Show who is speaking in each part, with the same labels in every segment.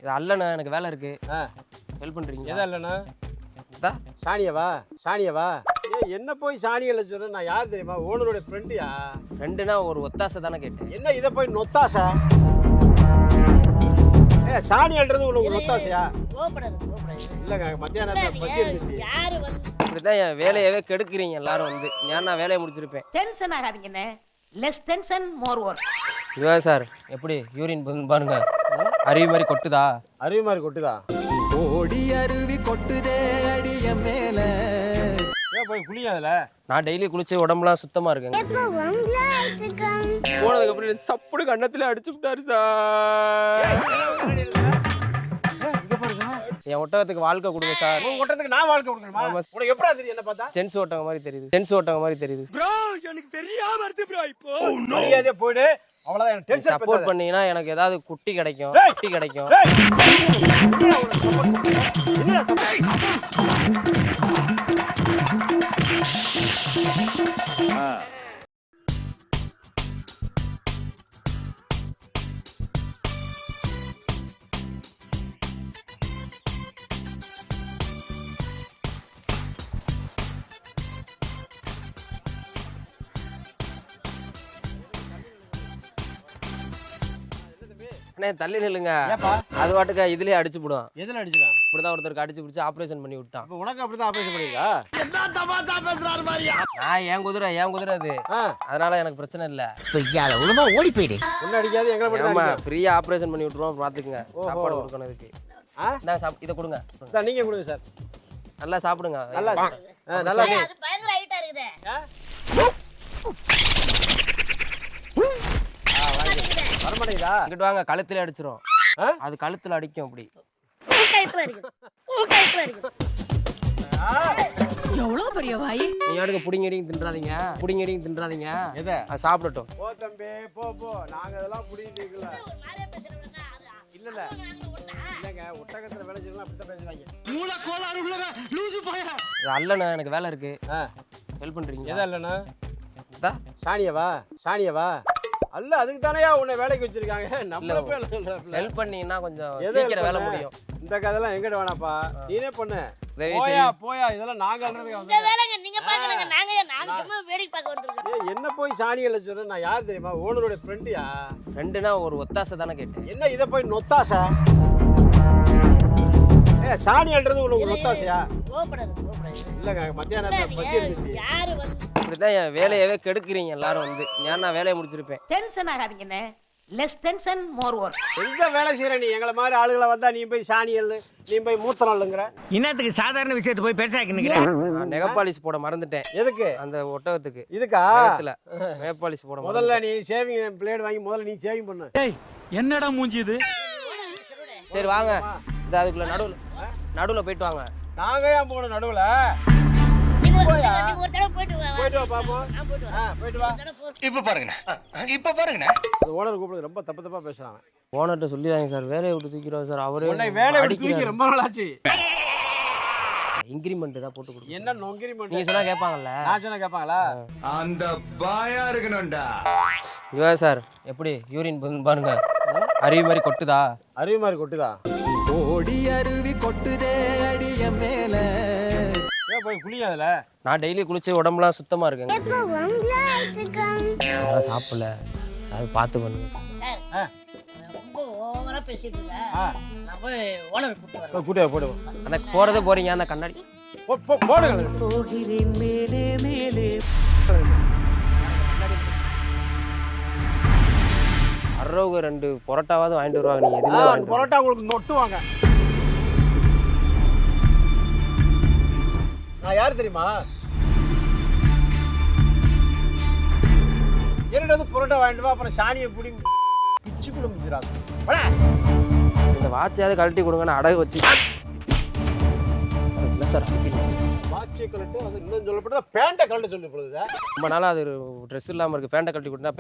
Speaker 1: இது அல்லண்ணா, எனக்கு வேலை இருக்கு. ஹெல்ப் பண்றீங்க?
Speaker 2: எதா இல்லைண்ணா? சாணியவா என்ன போய் சாணியில் சொல்ற? நான் யார் தெரியுமா? ஓனருடைய ஃப்ரெண்டுயா.
Speaker 1: ஃப்ரெண்டுனா ஒரு ஒத்தாசை தானே கேட்டேன்.
Speaker 2: என்ன இதை போய் நொத்தாசை? சாணி அல்றது உங்களுக்கு ஒத்தாசையா? இல்லைங்க, மத்தியானம் பசி இருந்துச்சு.
Speaker 1: இப்படிதான் என் வேலையவே கெடுக்குறீங்க எல்லாரும் வந்து. நான் வேலையை முடிச்சிருப்பேன்.
Speaker 3: டென்ஷன் ஆகாதீங்கண்ணே. Less tension more work.
Speaker 1: இதுவா சார் எப்படி யூரின் பாருங்க, அருவி மாதிரி கொட்டுதா?
Speaker 2: அருவி மாதிரி கொட்டுதா?
Speaker 4: ஓடி அருவி கொட்டுதே அடிய மேல.
Speaker 2: ஏன் போய் குளியாதுல?
Speaker 1: நான் டெய்லி குளிச்சு உடம்புலாம் சுத்தமா இருக்குங்க. போனதுக்கு அப்புறம் சப்புடு கண்ணத்துல அடிச்சு விட்டாரு சார். என் ஒட்டகத்துக்கு வாழ்க்கை கொடுங்க சார்.
Speaker 2: உங்க ஒட்டகத்துக்கு நான் வாழ்க்கை கொடுக்கணுமா? உனக்கு எப்படா தெரியும் என்ன பார்த்தா?
Speaker 1: ஜென்ஸ் ஒட்டகம் மாதிரி தெரியுது. ஜென்ஸ் ஒட்டகம் மாதிரி தெரியுது.
Speaker 4: ப்ரோ எனக்கு தெரியாம வருது ப்ரோ. இப்போ
Speaker 2: மரியாதையா போய்டு. அவ்வளவுதான். எனக்கு டென்ஷன்
Speaker 1: சப்போர்ட் பண்ணீங்கன்னா எனக்கு ஏதாவது குட்டி கிடைக்கும். குட்டி கிடைக்கும்.
Speaker 2: என்னடா சப்போர்ட்?
Speaker 1: அண்ணே தள்ளி நில்லுங்க.
Speaker 2: ஏப்பா
Speaker 1: அது வாட்டுக்க இதுலயே அடிச்சு போடும்.
Speaker 2: எதுல அடிச்சான்?
Speaker 1: இப்படிதான் ஒருத்தருக்கு அடிச்சு பிடிச்சு ஆபரேஷன் பண்ணி விட்டான்.
Speaker 2: அப்ப உனக்கு அப்படிதான் ஆபரேஷன் பண்ணிருக்கா?
Speaker 4: என்ன தமாஷா பேசுறாரு மாதிரியா?
Speaker 1: நான் ஏன் குதிரை அது. அதனால எனக்கு பிரச்சனை இல்ல.
Speaker 4: பொய்யால உலமா ஓடி போயிடு.
Speaker 2: ஒண்ணு அடிக்காது, எங்களை மட்டும்
Speaker 1: ஆமா,
Speaker 2: அடிக்காது.
Speaker 1: ஃப்ரீயா ஆபரேஷன் பண்ணி விட்டுருவோம். பாத்துக்குங்க. சாப்பாடு கொடுக்கணும் இதுக்கு. இதை கொடுங்க.
Speaker 2: நீங்க கொடுங்க சார்.
Speaker 1: நல்லா சாப்பிடுங்க.
Speaker 2: நல்லா நல்லா
Speaker 3: அது பயங்கர ஹைட்டா இருக்குதே.
Speaker 2: வரமாட்டேங்குதா?
Speaker 1: இங்கிட்டு வாங்க, கழுத்துல அடிச்சிரும். அது கழுத்துல அடிக்கும். அப்படி
Speaker 3: எவ்வளவு பெரிய வாய்.
Speaker 1: நீ யாருக்கு புடிங்கடியும் தின்றாதீங்க.
Speaker 2: எதை?
Speaker 1: அது சாப்பிடட்டும்.
Speaker 2: போ தம்பி, போ. நாங்க அதெல்லாம் புடிங்கிட்டு இருக்கல. இல்ல இல்லங்க, ஒட்டகத்துல வேலை செய்யலாம் அப்படிதான் பேசுவாங்க. மூல கோளாறு உள்ளவ லூசு போயா.
Speaker 1: இது அல்லண்ணா, எனக்கு வேலை இருக்கு. ஹெல்ப் பண்றீங்க?
Speaker 2: எதா இல்லண்ணா? சாணியவா அல்ல, அதுக்கு தானேயா உன்னை வேலைக்கு வச்சிருக்காங்க. நம்ம
Speaker 1: ஹெல்ப் பண்ணீங்கன்னா கொஞ்சம் சீக்கிரம் வேலை முடியும்.
Speaker 2: இந்த கதையெல்லாம் எங்கிட்ட வேணாப்பா, நீனே பண்ணு. போயா இதெல்லாம் நாங்க என்ன போய் சாணிகளை சொல்ற? நான் யார் தெரியுமா? ஓனருடைய ஃப்ரெண்டுயா.
Speaker 1: ஃப்ரெண்டுனா ஒரு ஒத்தாசை தானே கேட்டேன்.
Speaker 2: என்ன இதை போய் நொத்தாசை? சாணி அல்றது உங்களுக்கு நொத்தாசையா? இல்லங்க, மத்தியானம் பசி இருந்துச்சு.
Speaker 1: இப்படிதான் என் வேலையவே கெடுக்குறீங்க எல்லாரும் வந்து. நான் வேலையை முடிச்சிருப்பேன்.
Speaker 3: டென்ஷன் ஆகாதீங்கண்ணே. Less tension more work.
Speaker 2: எங்க வேலை செய்யற நீ? எங்களை மாதிரி ஆளுகளை வந்தா நீ போய் சாணி அள்ளு, நீ போய் மூத்திரம் அள்ளுங்கிற.
Speaker 4: இன்னத்துக்கு சாதாரண விஷயத்தை போய் பேசாக்கினுக்கிறேன்.
Speaker 1: நான் நெகப்பாலிஸ் போட மறந்துட்டேன்.
Speaker 2: எதுக்கு?
Speaker 1: அந்த ஒட்டகத்துக்கு.
Speaker 2: இதுக்கா?
Speaker 1: நெகப்பாலிஸ் போட.
Speaker 2: முதல்ல நீ சேவிங் பிளேட் வாங்கி முதல்ல நீ சேவிங் பண்ணு.
Speaker 4: என்னடா மூஞ்சி இது?
Speaker 1: சரி வாங்க, இந்த அதுக்குள்ள நடுவுல போயிட்டு வாங்க.
Speaker 2: நாங்க ஏன் போகணும் நடுவுல? போயிட்டு வா பாப்போம். போயிட்டு வா.
Speaker 4: இப்ப பாருங்கண்ணா.
Speaker 2: ஓனர் கூப்பிடுங்க, ரொம்ப தப்பா பேசுறாங்க.
Speaker 1: ஓனர்கிட்ட சொல்லிடுறாங்க சார், வேலையை விட்டு தூக்கிறோம் சார். அவரே
Speaker 2: வேலையை விட்டு தூக்கி ரொம்ப நாள் ஆச்சு.
Speaker 1: இன்கிரிமெண்ட் தான் போட்டு கொடுங்க.
Speaker 2: என்ன இன்கிரிமெண்ட்?
Speaker 1: நீங்க சொன்னா கேட்பாங்கல்ல?
Speaker 2: நான் சொன்னா கேட்பாங்களா?
Speaker 4: அந்த பாயா இருக்கணும்டா.
Speaker 1: இதுவா சார் எப்படி யூரின் பாருங்க, அருவி மாதிரி கொட்டுதா?
Speaker 2: அருவி மாதிரி கொட்டுதா?
Speaker 4: ஓடி அருவி கொட்டுதே அடிய மேல.
Speaker 2: ஏன் போய் குளியாதுல?
Speaker 1: நான் டெய்லி குளிச்சு உடம்புலாம் சுத்தமா இருக்குங்க. சாப்பிடல, அது பார்த்து பண்ணுங்க சார்.
Speaker 3: ரொம்ப ஓவரா பேசிட்டு இருக்க. நான் போய் ஓனர்
Speaker 2: போடு.
Speaker 1: அந்த போறதே போறீங்க. அந்த கண்ணாடி
Speaker 2: போடுங்க.
Speaker 4: போகிறேன் மேலே மேலே.
Speaker 1: அறுபது 2 பரோட்டாவாவது வாங்கிட்டு வருவாங்க. நீங்க எதுவுமே
Speaker 2: பரோட்டா உங்களுக்கு நொட்டுவாங்க. நான் யார் தெரியுமா? என்னது பரோட்டா வாங்கிட்டு வா, அப்புறம் சாணியை பிடி பிச்சு கொடுத்துறாங்க.
Speaker 1: இந்த வாட்சையாவது கழட்டி கொடுங்கன்னு அடகு வச்சு. இல்லை சார்,
Speaker 2: வாட்சை கழட்டு. அது இன்னும் சொல்லப்பட்டதா பேண்ட்டை கழட்ட சொல்லப்படுது.
Speaker 1: ரொம்ப நாளாக அது ட்ரெஸ் இல்லாமல் இருக்குது. பேண்ட்டை கழட்டி கொடுத்தா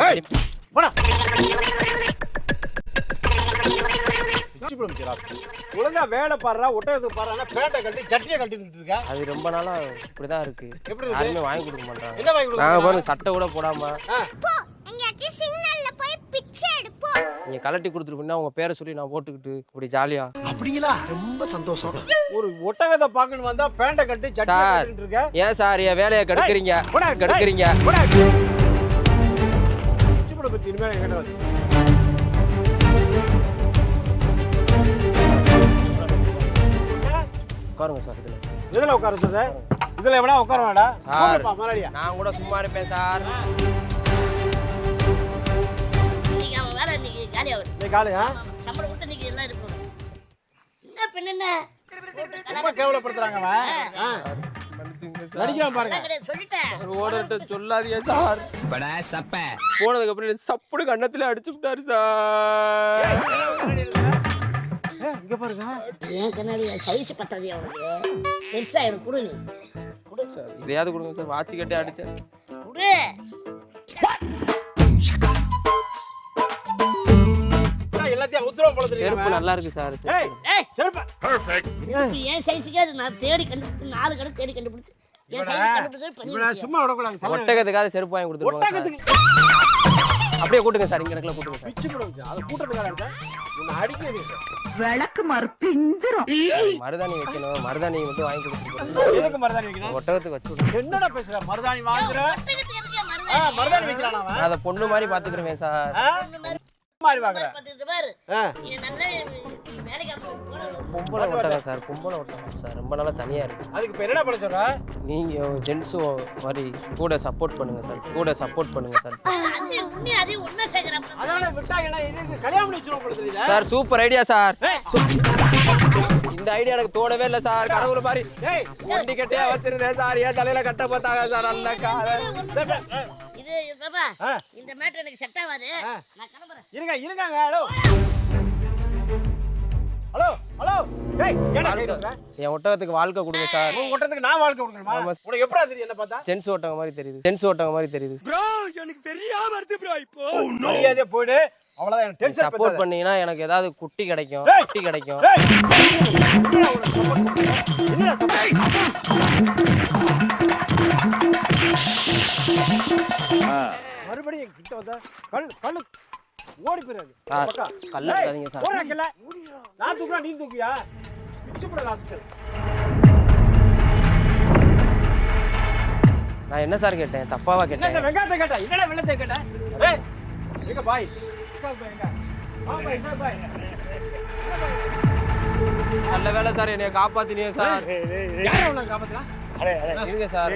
Speaker 2: ஒழுங்கா வேலை பாடுறா, ஒட்டகத்துக்கு பாடுறா, பேட்டை கழட்டி சட்டியை கழட்டிட்டு இருக்கா.
Speaker 1: அது ரொம்ப நாளா இப்படிதான் இருக்கு.
Speaker 2: எப்படி
Speaker 1: யாருமே வாங்கி கொடுக்க மாட்டாங்க.
Speaker 2: என்ன வாங்கி கொடுக்க?
Speaker 1: நாங்க பாருங்க, சட்டை கூட போடாம.
Speaker 5: சிக்னல்ல போய் பிச்சை எடுப்போம்.
Speaker 1: நீங்க கலட்டி கொடுத்துருப்பீங்கன்னா உங்க பேரை சொல்லி நான் போட்டுக்கிட்டு இப்படி ஜாலியா.
Speaker 6: அப்படிங்களா? ரொம்ப சந்தோஷம்.
Speaker 2: ஒரு ஒட்டகத்தை பார்க்கணும் வந்தா பேண்டை கட்டி சட்டை
Speaker 1: சார்
Speaker 2: கட்டிட்டு இருக்க.
Speaker 1: ஏன் சார் என் வேலையை கெடுக்குறீங்க கெடுக்குறீங்க?
Speaker 2: பிச்சுப்பட பத்தி இனிமேல் என்கிட்ட வந்து.
Speaker 1: உட்காருங்க சார் இதுல.
Speaker 2: இதுல உட்கார சொல்ற? இதுல எவனா உட்கார வேடா?
Speaker 1: சார்
Speaker 2: முதலாளியா
Speaker 1: நான் கூட சும்மா இருப்பேன் சார்.
Speaker 3: இன்னைக்கு அவன் வேலை இன்னைக்கு காலியாகுது.
Speaker 2: நீ காலையா?
Speaker 3: சம்பளம் கொடுத்து இன்னைக்கு எல்லாம் இருக்கணும். என்ன பெண்ணு
Speaker 2: ரொம்ப கேவலப்படுத்துறாங்க அவன்.
Speaker 1: மன்னிச்சுங்க சார்.
Speaker 2: நடிக்கிறான் பாருங்க.
Speaker 3: கிடையாது சொல்லிட்டேன்.
Speaker 1: ஒரு ஓடர்ட்ட சொல்லாதீங்க சார். போனதுக்கு அப்புறம் சப்புடு கண்ணத்துல அடிச்சு விட்டாரு சார்.
Speaker 2: இங்க பாருங்க.
Speaker 3: ஏன் கண்ணாடி சைஸ் பத்தாது அவனுக்கு. பெருசா எனக்கு கொடு நீ. கொடு
Speaker 1: சார் இதையாவது கொடுங்க சார். வாட்சி கட்டி அடிச்சேன்.
Speaker 3: கொடு.
Speaker 2: எல்லாத்தையும் உத்தரவு போல
Speaker 1: செருப்பு
Speaker 2: தெரியும்.
Speaker 1: நல்லா இருக்கு சார்.
Speaker 2: ஏய்
Speaker 3: ஏய்
Speaker 2: செருப்பு.
Speaker 3: இது ஏன் சைஸுக்கே அது நான் தேடி கண்டுபிடிச்சு 4 கடை தேடி கண்டுபிடிச்சு என் சைஸ் கண்டுபிடிச்சது பெரிய
Speaker 2: இவனை
Speaker 3: விஷயம்.
Speaker 2: சும்மா விடக்கூடாது.
Speaker 1: ஒட்டகத்துக்காக செருப்பு வாங்கி கொடுத்துருவாங்க சார்.
Speaker 2: ஒட்டகத்துக்கு
Speaker 1: அப்படியே கூட்டுங்க சார். இங்க இடத்துல கூட்டுங்க சார்.
Speaker 2: பிச்சு போடுங்க. அது கூட்டத்துக்காக எடுத்தேன். உன்னை அடிக்கிறது.
Speaker 1: மருதாணி வைக்கணும். மருதாணி மட்டும் வாங்கி கொடுத்துருக்கோம்.
Speaker 2: எதுக்கு மருதாணி வைக்கணும்?
Speaker 1: ஒட்டகத்துக்கு வச்சு விடுங்க.
Speaker 2: என்னடா பேசுற? மருதாணி வாங்குற?
Speaker 3: ஒட்டகத்துக்கு எதுக்கு மருதாணி?
Speaker 2: மருதாணி வைக்கிறானா அவன்?
Speaker 1: நான் அதை பொண்ணு மாதிரி பாத்துக்கிறேன் சார்.
Speaker 2: மாதிரி வாங்குற?
Speaker 3: பார்த்துட்டு பாரு.
Speaker 2: ஆ.
Speaker 3: இது நல்ல வேலைக்கு போகணும்.
Speaker 1: பொம்பளை ஒட்டகம் சார். பொம்பளை ஒட்டகம் சார். ரொம்ப நாளா தனியா இருக்கு.
Speaker 2: அதுக்கு இப்ப என்னடா பண்ண சொல்ற?
Speaker 1: நீங்க ஜென்ஸும் மாதிரி கூட சப்போர்ட் பண்ணுங்க சார். கூட சப்போர்ட் பண்ணுங்க சார்.
Speaker 3: அது ஒண்ணா சேர்க்கிறேன்.
Speaker 2: அதனால விட்டா என்ன இது கல்யாணம் பண்ணி வச்சிரோம் போல தெரியுதா?
Speaker 1: Sir super idea sir. இந்த ஐடியா எனக்கு தோணவே இல்லை சார். கடவுள் மாதிரி
Speaker 2: டேய்
Speaker 1: ஒண்டி கட்டியா வச்சிருந்தேன் சார். ஏன் தலையில கட்ட பார்த்தாங்க சார். நல்ல கால
Speaker 3: இது பாப்பா
Speaker 2: ஆ.
Speaker 3: இந்த மேட்டர் எனக்கு செட் ஆகாது. நான் கிளம்புறேன்.
Speaker 2: இருங்க. ஹலோ. ஹலோ. ஹலோ. டேய் ஏன்டா கேக்குற?
Speaker 1: என் ஒட்டகத்துக்கு வாழ்க்கை கொடுங்க சார்.
Speaker 2: உன் ஒட்டத்துக்கு நான் வாழ்க்கை கொடுக்கணுமா?
Speaker 1: ஆமா.
Speaker 2: உனக்கு எப்படா தெரியும் என்ன பார்த்தா?
Speaker 1: ஜென்ஸ் ஒட்டகம் மாதிரி தெரியுது. ஜென்ஸ் ஒட்டகம் மாதிரி தெரியுது.
Speaker 2: மரியாதையா போய்டு. அவ்வளவுதான் எனக்கு டென்ஷன்
Speaker 1: சப்போர்ட் பண்ணீங்கன்னா எனக்கு ஏதாவது குட்டி கிடைக்கும்.
Speaker 2: டேய்.
Speaker 1: குட்டி கிடைக்கும்.
Speaker 2: என்னடா சப்போர்ட்? மறுபடியும் கிட்ட வந்தா கண்ணு ஓடி போயிடாது.
Speaker 1: சார் கல்ல இருக்காதீங்க சார்.
Speaker 2: ஓடுறாங்கல்ல. நான் தூக்குறா நீ தூக்கியா? பிச்சு போட ராஸ்கல்.
Speaker 1: நான் என்ன சார் கேட்டேன்? தப்பாவா
Speaker 2: என்ன
Speaker 1: கேட்டேன்?
Speaker 2: வெங்காயத்தை கேட்டா? என்னடா வெள்ளத்தை கேட்டா? ஏய் எங்க பாய்? இசாப் பாய் எங்க? பாய் இசாப் பாய்.
Speaker 1: நல்ல வேலை சார். என்னைய காப்பாத்தினீங்க சார்.
Speaker 2: யாரை உன்னை காப்பாத்துறா?
Speaker 1: இருங்க சார்.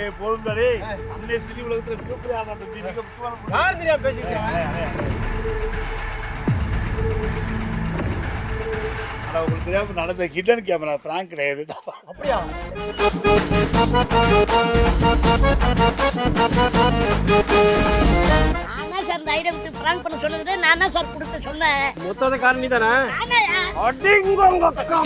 Speaker 2: யார் தெரியாம பேசிட்டு
Speaker 7: உங்களுக்கு தெரியாம நடந்த ஹிடன் கேமரா பிராங்க் கிடையாது.
Speaker 2: அப்படியா?
Speaker 3: நான் சார் இந்த ஐடியா விட்டு பிராங்க் பண்ண சொன்னது நான் தான் சார் கொடுத்து சொன்னேன்.
Speaker 2: மொத்தத காரணி தானே?
Speaker 3: ஆமாயா?
Speaker 2: அடிங்க உங்க அக்கா.